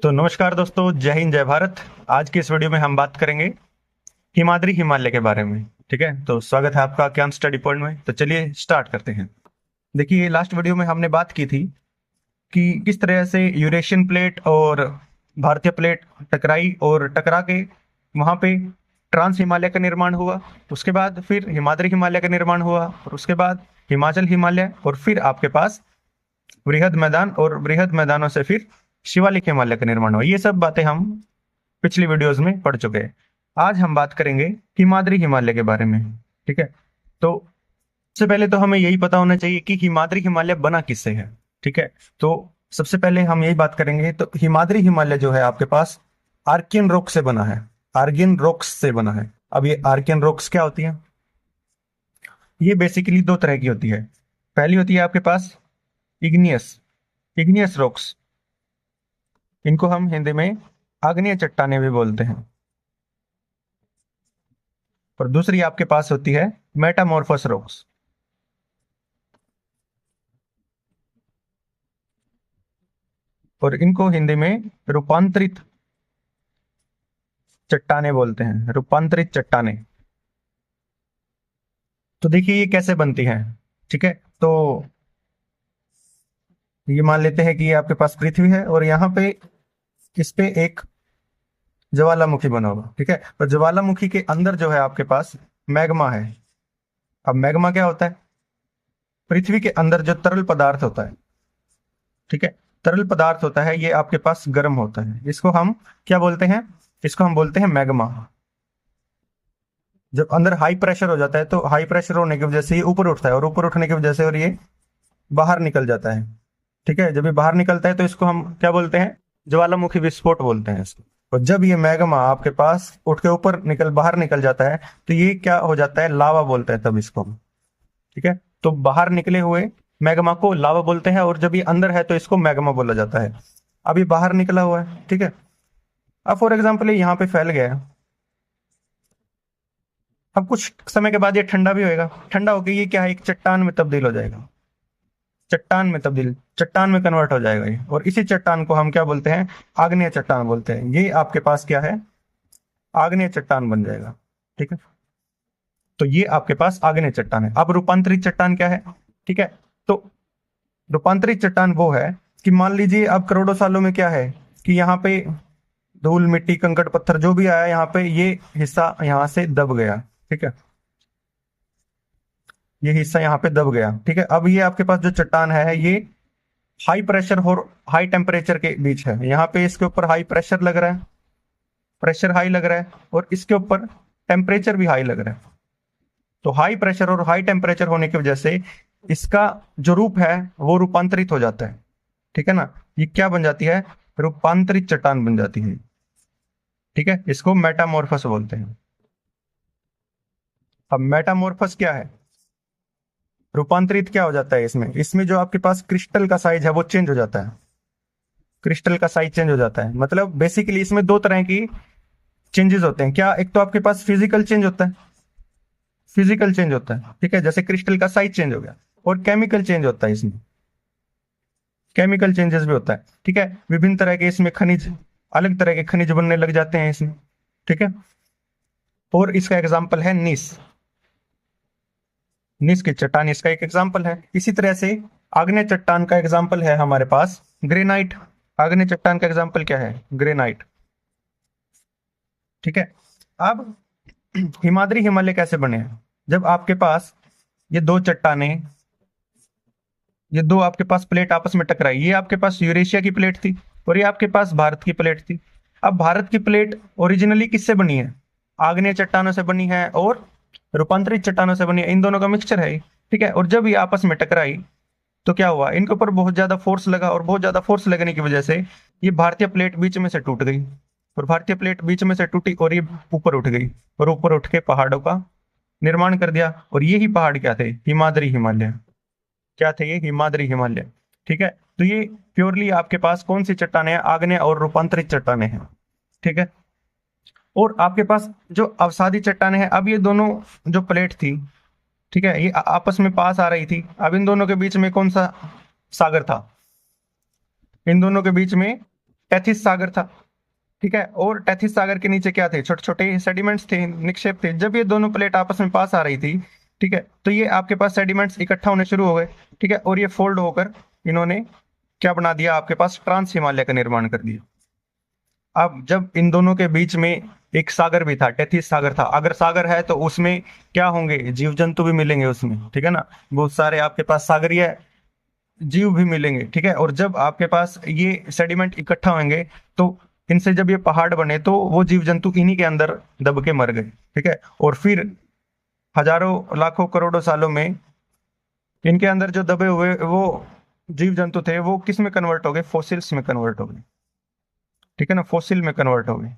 तो नमस्कार दोस्तों, जय हिंद जय भारत। आज की इस वीडियो में हम बात करेंगे हिमाद्री हिमालय के बारे में। ठीक है, तो स्वागत है आपका ज्ञान स्टडी पॉइंट में। तो चलिए स्टार्ट करते हैं। देखिए, लास्ट वीडियो में हमने बात की थी कि किस तरह से यूरेशियन प्लेट और भारतीय प्लेट टकराई और टकरा के वहां पे ट्रांस हिमालय का निर्माण हुआ। उसके बाद फिर हिमाद्री हिमालय का निर्माण हुआ और उसके बाद हिमाचल हिमालय, और फिर आपके पास बृहद मैदान, और बृहद मैदानों से फिर शिवालिक हिमालय का निर्माण हुआ। ये सब बातें हम पिछली वीडियोस में पढ़ चुके हैं। आज हम बात करेंगे हिमाद्री हिमालय के बारे में। ठीक है, तो सबसे पहले तो हमें यही पता होना चाहिए कि हिमाद्री हिमालय बना किससे है। ठीक है, तो सबसे पहले हम यही बात करेंगे। तो हिमाद्री हिमालय जो है आपके पास आर्कियन रॉक से बना है। आर्कियन रॉक्स से बना है। अब ये आर्कियन रॉक्स क्या होती है? ये बेसिकली दो तरह की होती है। पहली होती है आपके पास इग्नियस इग्नियस रॉक्स। इनको हम हिंदी में आग्नेय चट्टानें भी बोलते हैं। और दूसरी आपके पास होती है मेटामॉर्फस रॉक्स। और इनको हिंदी में रूपांतरित चट्टानें बोलते हैं, रूपांतरित चट्टानें। तो देखिए ये कैसे बनती हैं। ठीक है, तो ये मान लेते हैं कि ये आपके पास पृथ्वी है और यहाँ पे इस पे एक ज्वालामुखी बना हुआ। ठीक है, और ज्वालामुखी के अंदर जो है आपके पास मैग्मा है। अब मैग्मा क्या होता है? पृथ्वी के अंदर जो तरल पदार्थ होता है। ठीक है, तरल पदार्थ होता है, ये आपके पास गर्म होता है। इसको हम क्या बोलते हैं? इसको हम बोलते हैं मैग्मा। जब अंदर हाई प्रेशर हो जाता है तो हाई प्रेशर होने की वजह से ये ऊपर उठता है, और ऊपर उठने की वजह से और ये बाहर निकल जाता है। ठीक है, जब ये बाहर निकलता है तो इसको हम क्या बोलते हैं? ज्वालामुखी विस्फोट बोलते हैं इसको। और जब ये मैग्मा आपके पास उठ के ऊपर बाहर निकल जाता है तो ये क्या हो जाता है? लावा बोलते हैं तब इसको हम। ठीक है, तो बाहर निकले हुए मैग्मा को लावा बोलते हैं, और जब ये अंदर है तो इसको मैग्मा बोला जाता है। अब ये बाहर निकला हुआ है। ठीक है, अब फॉर एग्जाम्पल ये यहाँ पे फैल गया है। अब कुछ समय के बाद ये ठंडा भी होएगा। ठंडा होकर ये क्या है? एक चट्टान में तब्दील हो जाएगा। चट्टान में कन्वर्ट हो जाएगा ये, और इसी चट्टान को हम क्या बोलते हैं? आग्नेय चट्टान बोलते हैं। ये आपके पास क्या है? आग्नेय चट्टान बन जाएगा। ठीक है, तो ये आपके पास आग्नेय चट्टान है। अब रूपांतरित चट्टान क्या है? ठीक है, तो रूपांतरित चट्टान वो है कि मान लीजिए अब करोड़ों सालों में क्या है कि यहाँ पे धूल मिट्टी कंकड़ पत्थर जो भी आया यहाँ पे, ये हिस्सा यहाँ से दब गया। ठीक है, ये हिस्सा यहाँ पे दब गया। ठीक है, अब ये आपके पास जो चट्टान है ये हाई प्रेशर और हाई टेम्परेचर के बीच है। यहाँ पे इसके ऊपर हाई प्रेशर लग रहा है, प्रेशर हाई लग रहा है, और इसके ऊपर टेम्परेचर भी हाई लग रहा है। तो हाई प्रेशर और हाई टेम्परेचर होने की वजह से इसका जो रूप है वो रूपांतरित हो जाता है। ठीक है ना, ये क्या बन जाती है? रूपांतरित चट्टान बन जाती है। ठीक है, इसको मेटामॉर्फस बोलते हैं। अब मेटामॉर्फस क्या है? रूपांतरित क्या हो जाता है इसमें? इसमें जो आपके पास क्रिस्टल का साइज है वो चेंज हो जाता है। क्रिस्टल का साइज चेंज हो जाता है, मतलब बेसिकली इसमें दो तरह की चेंजेस होते हैं। क्या? एक तो आपके पास फिजिकल चेंज होता है। फिजिकल चेंज होता है, ठीक है, जैसे क्रिस्टल का साइज चेंज हो गया। और केमिकल चेंज होता है इसमें। केमिकल चेंजेस भी होता है। ठीक है, विभिन्न तरह के इसमें खनिज, अलग तरह के खनिज बनने लग जाते हैं इसमें। ठीक है, और इसका एग्जाम्पल है नीस। नीस की चट्टान इसका एक एग्जाम्पल है। इसी तरह से आग्नेय चट्टान का एग्जाम्पल है हमारे पास ग्रेनाइट। आग्नेय चट्टान का एग्जाम्पल क्या है? ग्रेनाइट। ठीक है, अब हिमाद्री हिमालय कैसे बने हैं? जब आपके पास ये दो चट्टानें, ये दो आपके पास प्लेट आपस में टकराई। ये आपके पास यूरेशिया की प्लेट थी और ये आपके पास भारत की प्लेट थी। अब भारत की प्लेट ओरिजिनली किससे बनी है? आग्नेय चट्टानों से बनी है और रूपांतरित चट्टानों से बनी है। इन दोनों का मिक्सचर है ये। ठीक है, और जब ये आपस में टकराई तो क्या हुआ? इनके ऊपर बहुत ज्यादा फोर्स लगा, और बहुत ज्यादा फोर्स लगने की वजह से ये भारतीय प्लेट बीच में से टूट गई। और भारतीय प्लेट बीच में से टूटी और ये ऊपर उठ गई, और ऊपर उठ के पहाड़ों का निर्माण कर दिया। और ये ही पहाड़ क्या थे? हिमाद्री हिमालय। क्या थे ये? हिमाद्री हिमालय। ठीक है, तो ये प्योरली आपके पास कौन सी चट्टाने हैं? आग्नेय और रूपांतरित चट्टाने हैं। ठीक है, और आपके पास जो अवसादी चट्टाने हैं, अब ये दोनों जो प्लेट थी, ठीक है, ये आपस में पास आ रही थी। अब इन दोनों के बीच में कौन सा सागर था? इन दोनों के बीच में टेथिस सागर था, ठीक है। और टेथिस सागर के नीचे क्या थे, छोटे छोटे सेडिमेंट्स थे, निक्षेप थे। जब ये दोनों प्लेट आपस में पास आ रही थी, ठीक है, तो ये आपके पास सेडिमेंट्स इकट्ठा होने शुरू हो गए, ठीक है, और ये फोल्ड होकर इन्होंने क्या बना दिया, आपके पास ट्रांस हिमालय का निर्माण कर दिया। अब जब इन दोनों के बीच में एक सागर भी था, टेथिस सागर था, अगर सागर है तो उसमें क्या होंगे, जीव जंतु भी मिलेंगे उसमें, ठीक है ना, बहुत सारे आपके पास सागरीय जीव भी मिलेंगे, ठीक है। और जब आपके पास ये सेडिमेंट इकट्ठा होंगे तो इनसे जब ये पहाड़ बने तो वो जीव जंतु इन्हीं के अंदर दब के मर गए, ठीक है। और फिर हजारों लाखों करोड़ों सालों में इनके अंदर जो दबे हुए वो जीव जंतु थे वो किस में कन्वर्ट हो गए, फॉसिल्स में कन्वर्ट हो गए, ठीक है ना, फॉसिल में कन्वर्ट हो गए,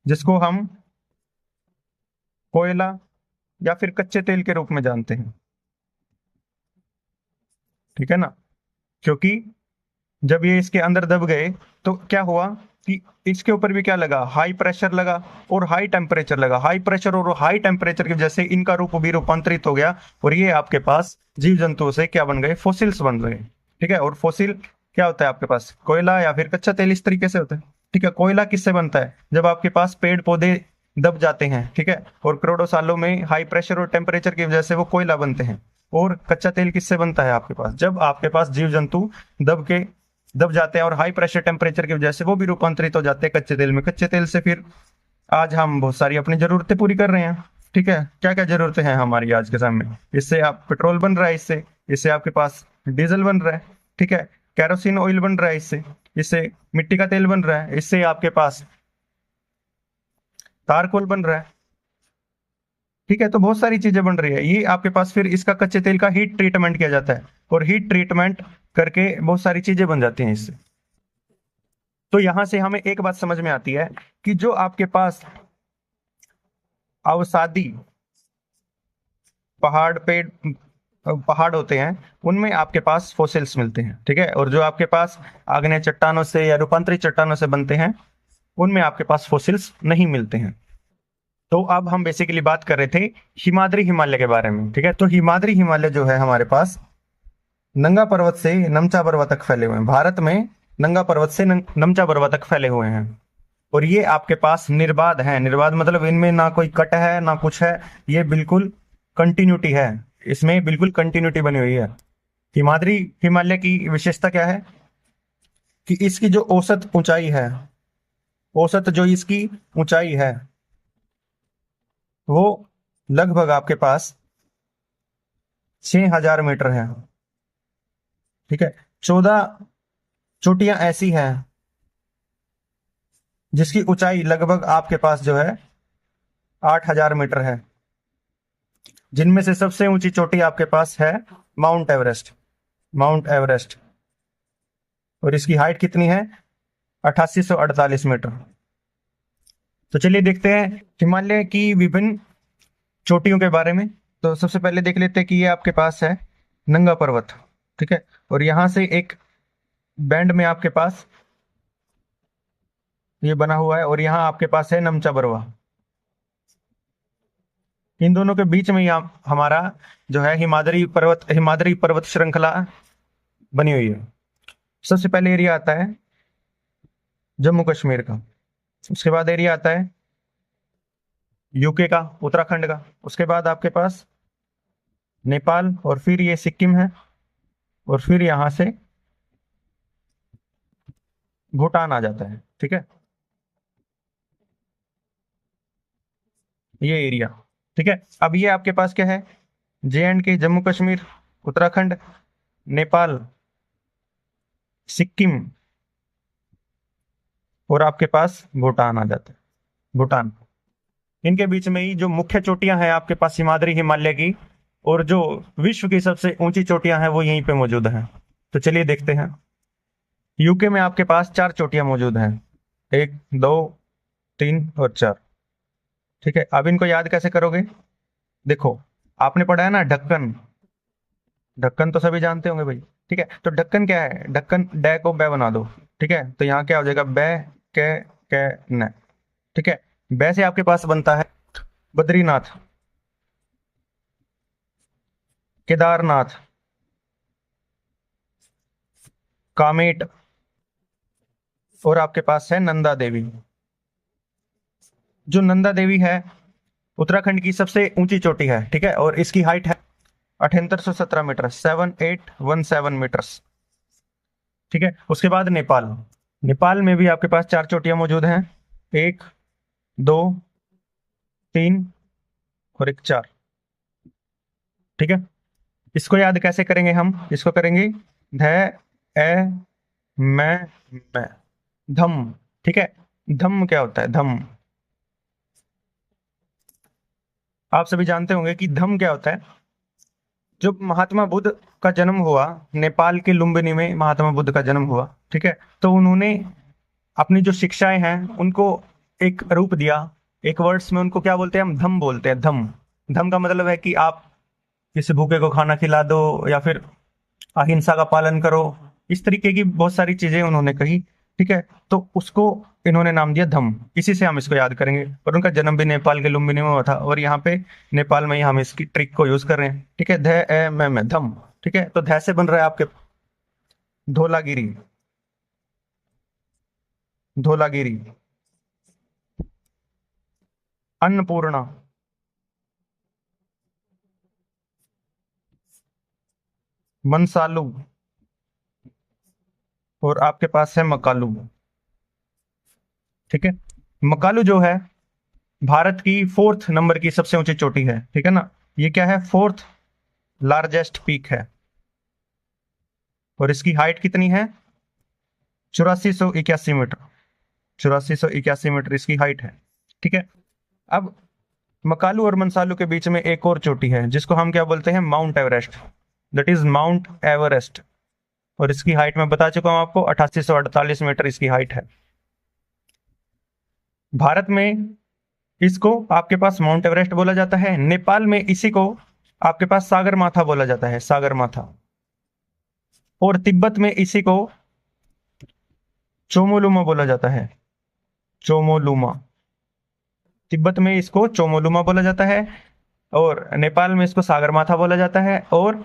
जिसको हम कोयला या फिर कच्चे तेल के रूप में जानते हैं, ठीक है ना। क्योंकि जब ये इसके अंदर दब गए तो क्या हुआ कि इसके ऊपर भी क्या लगा, हाई प्रेशर लगा और हाई टेम्परेचर लगा। हाई प्रेशर और हाई टेम्परेचर की वजह से इनका रूप भी रूपांतरित हो गया और ये आपके पास जीव जंतुओं से क्या बन गए, फोसिल्स बन गए, ठीक है। और फोसिल क्या होता है आपके पास, कोयला या फिर कच्चा तेल, इस तरीके से होता है, ठीक है। कोयला किससे बनता है, जब आपके पास पेड़ पौधे दब जाते हैं, ठीक है, और करोड़ों सालों में हाई प्रेशर और टेम्परेचर की वजह से वो कोयला बनते हैं। और कच्चा तेल किससे बनता है आपके पास, जब आपके पास जीव जंतु दब जाते हैं और हाई प्रेशर टेम्परेचर की वजह से वो भी रूपांतरित हो जाते हैं कच्चे तेल में। कच्चे तेल से फिर आज हम बहुत सारी अपनी जरूरतें पूरी कर रहे हैं, ठीक है। क्या क्या जरूरतें हैं हमारी आज के समय में, इससे आप पेट्रोल बन रहा है, इससे इससे आपके पास डीजल बन रहा है, ठीक है, कैरोसिन ऑयल बन रहा है, इससे इससे मिट्टी का तेल बन रहा है, इससे आपके पास तारकोल बन रहा है, ठीक है। तो बहुत सारी चीजें बन रही है ये आपके पास, फिर इसका कच्चे तेल का हीट ट्रीटमेंट किया जाता है और हीट ट्रीटमेंट करके बहुत सारी चीजें बन जाती हैं इससे। तो यहां से हमें एक बात समझ में आती है कि जो आपके पास अवसादी पहाड़ पेड़ पहाड़ होते हैं उनमें आपके पास फोसिल्स मिलते हैं, ठीक है। और जो आपके पास आग्नेय चट्टानों से या रूपांतरित चट्टानों से बनते हैं उनमें आपके पास फोसिल्स नहीं मिलते हैं। तो अब हम बेसिकली बात कर रहे थे हिमाद्री हिमालय के बारे में, ठीक है। तो हिमाद्री हिमालय जो है हमारे पास नंगा पर्वत से नमचा पर्वत तक फैले हुए हैं। भारत में नंगा पर्वत से नमचा पर्वत तक फैले हुए हैं और ये आपके पास निर्बाध है। निर्बाध मतलब इनमें ना कोई कट है ना कुछ है, ये बिल्कुल कंटिन्यूटी है, इसमें बिल्कुल कंटिन्यूटी बनी हुई है। हिमाद्री हिमालय की विशेषता क्या है कि इसकी जो औसत ऊंचाई है, औसत जो इसकी ऊंचाई है वो लगभग आपके पास 6000 मीटर है, ठीक है। 14 चोटियां ऐसी हैं जिसकी ऊंचाई लगभग आपके पास जो है 8000 मीटर है, जिनमें से सबसे ऊंची चोटी आपके पास है माउंट एवरेस्ट। माउंट एवरेस्ट, और इसकी हाइट कितनी है, 8848 मीटर। तो चलिए देखते हैं हिमालय की विभिन्न चोटियों के बारे में। तो सबसे पहले देख लेते हैं कि ये आपके पास है नंगा पर्वत, ठीक है। और यहां से एक बैंड में आपके पास ये बना हुआ है और यहाँ आपके पास है नमचा बरवा। इन दोनों के बीच में यहाँ हमारा जो है हिमाद्री पर्वत श्रृंखला बनी हुई है। सबसे पहले एरिया आता है जम्मू कश्मीर का, उसके बाद एरिया आता है यूके का, उत्तराखंड का, उसके बाद आपके पास नेपाल, और फिर ये सिक्किम है, और फिर यहां से भूटान आ जाता है, ठीक है, ये एरिया, ठीक है। अब ये आपके पास क्या है, जे एंड के, जम्मू कश्मीर, उत्तराखंड, नेपाल, सिक्किम, और आपके पास भूटान आ जाता है, भूटान। इनके बीच में ही जो मुख्य चोटियां हैं आपके पास हिमाद्री हिमालय की, और जो विश्व की सबसे ऊंची चोटियां हैं वो यहीं पे मौजूद हैं। तो चलिए देखते हैं। यूके में आपके पास 4 चोटियां मौजूद हैं, 1, 2, 3 और 4, ठीक है। अब इनको याद कैसे करोगे, देखो आपने पढ़ा है ना ढक्कन, ढक्कन तो सभी जानते होंगे भाई, ठीक है। तो ढक्कन क्या है, ढक्कन डे को बै बना दो, ठीक है। तो यहाँ क्या हो जाएगा, बै कै न, ठीक है। बै से आपके पास बनता है बद्रीनाथ, केदारनाथ, कामेट, और आपके पास है नंदा देवी। जो नंदा देवी है उत्तराखंड की सबसे ऊंची चोटी है, ठीक है, और इसकी हाइट है 7817 मीटर, 7817 मीटर्स, ठीक है। उसके बाद नेपाल। नेपाल में भी आपके पास 4 चोटियां मौजूद हैं, 1, 2, 3 और एक 4, ठीक है। इसको याद कैसे करेंगे हम? इसको करेंगे ध ए मैं धम, ठीक है। धम क्या होता है? धम आप सभी जानते होंगे कि धम क्या होता है। जब महात्मा बुद्ध का जन्म हुआ, नेपाल के लुम्बिनी में महात्मा बुद्ध का जन्म हुआ, ठीक है, तो उन्होंने अपनी जो शिक्षाएं हैं उनको एक रूप दिया। एक वर्ड्स में उनको क्या बोलते हैं? हम धम बोलते हैं। धम, धम का मतलब है कि आप किसी भूखे को खाना खिला दो या फिर अहिंसा का पालन करो, इस तरीके की बहुत सारी चीजें उन्होंने कही, ठीक है। तो उसको इन्होंने नाम दिया धम, इसी से हम इसको याद करेंगे। और उनका जन्म भी नेपाल के लुम्बिनी में हुआ था, और यहाँ पे नेपाल में ही हम इसकी ट्रिक को यूज कर रहे हैं, ठीक है। ध ए मैं धम, ठीक है। तो ध से बन रहा है आपके धौलागिरी, धौलागिरी। अन्नपूर्णा, मनसालू, और आपके पास है मकालू, ठीक है। मकालू जो है भारत की 4th नंबर की सबसे ऊंची चोटी है, ठीक है ना। ये क्या है? 4th लार्जेस्ट पीक है, और इसकी हाइट कितनी है? 8481 मीटर, 8481 मीटर इसकी हाइट है, ठीक है। अब मकालू और मनसालू के बीच में एक और चोटी है जिसको हम क्या बोलते हैं? Mount Everest, that is mount Everest. और इसकी हाइट मैं बता चुका हूं आपको, 8848 मीटर इसकी हाइट है। भारत में इसको आपके पास माउंट एवरेस्ट बोला जाता है, नेपाल में इसी को आपके पास सागर माथा बोला जाता है, सागर माथा। और तिब्बत में इसी को चोमोलुमा बोला जाता है, चोमोलुमा। तिब्बत में इसको चोमोलुमा बोला जाता है, और नेपाल में इसको सागर माथा बोला जाता है, और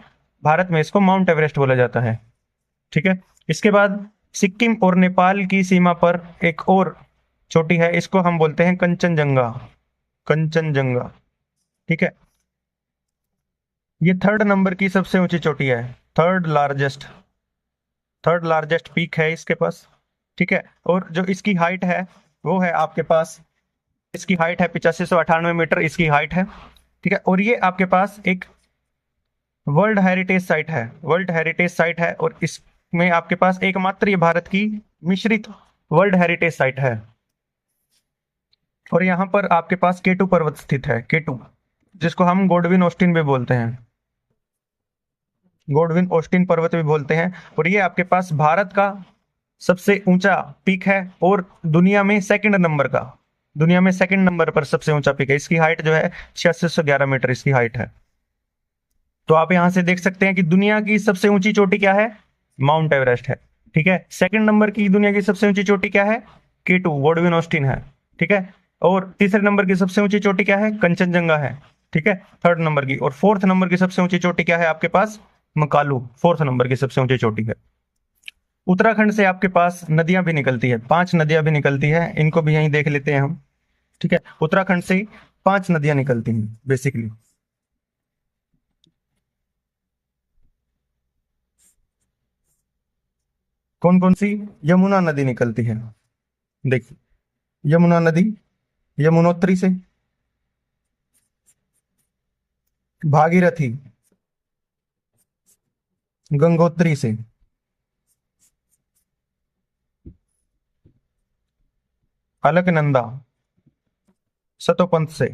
भारत में इसको माउंट एवरेस्ट बोला जाता है, ठीक है। इसके बाद सिक्किम और नेपाल की सीमा पर एक और चोटी है, इसको हम बोलते हैं कंचनजंगा, कंचनजंगा, ठीक है। ये 3rd नंबर की सबसे ऊंची चोटी है, थर्ड लार्जेस्ट पीक है इसके पास, ठीक है। और जो इसकी हाइट है वो है आपके पास, इसकी हाइट है 8598 मीटर इसकी हाइट है, ठीक है। और ये आपके पास एक वर्ल्ड हेरिटेज साइट है, वर्ल्ड हेरिटेज साइट है, और इसमें आपके पास एकमात्र ये भारत की मिश्रित वर्ल्ड हेरिटेज साइट है। और यहाँ पर आपके पास केटू पर्वत स्थित है, केटू, जिसको हम गोडविन ऑस्टिन भी बोलते हैं, गोडविन ऑस्टिन पर्वत भी बोलते हैं। और ये आपके पास भारत का सबसे ऊंचा पीक है, और दुनिया में 2nd नंबर का, दुनिया में 2nd नंबर पर सबसे ऊंचा पीक है। इसकी हाइट जो है 8611 मीटर इसकी हाइट है। तो आप यहां से देख सकते हैं कि दुनिया की सबसे ऊंची चोटी क्या है? माउंट एवरेस्ट है, ठीक है। 2nd नंबर की दुनिया की सबसे ऊंची चोटी क्या है? केटू, गोडविन ऑस्टिन है, ठीक है। और तीसरे नंबर की सबसे ऊंची चोटी क्या है? कंचनजंगा है, ठीक है, 3rd नंबर की। और 4th नंबर की सबसे ऊंची चोटी क्या है आपके पास? मकालू, 4th नंबर की सबसे ऊंची चोटी है। उत्तराखंड से आपके पास नदियां भी निकलती है, 5 नदियां भी निकलती है, इनको भी यहीं देख लेते हैं हम, ठीक है। उत्तराखंड से 5 नदियां निकलती हैं बेसिकली। कौन कौन सी? यमुना नदी निकलती है, देखिए, यमुना नदी यमुनोत्री से, भागीरथी गंगोत्री से, अलकनंदा सतोपंथ से,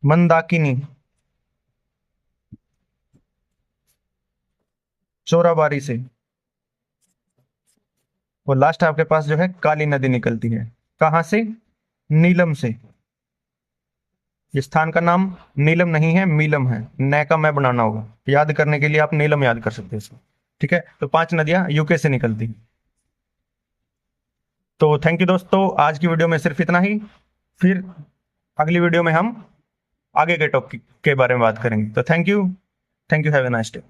मंदाकिनी चोराबारी से, और लास्ट आपके पास जो है काली नदी निकलती है। कहां से? नीलम से। इस स्थान का नाम नीलम नहीं है, मीलम है, नए का मैं बनाना होगा, याद करने के लिए आप नीलम याद कर सकते हैं इसको, ठीक है। तो 5 नदियां यूके से निकलती हैं। तो थैंक यू दोस्तों, आज की वीडियो में सिर्फ इतना ही। फिर अगली वीडियो में हम आगे के टॉपिक के बारे में बात करेंगे। तो thank you, have a nice day.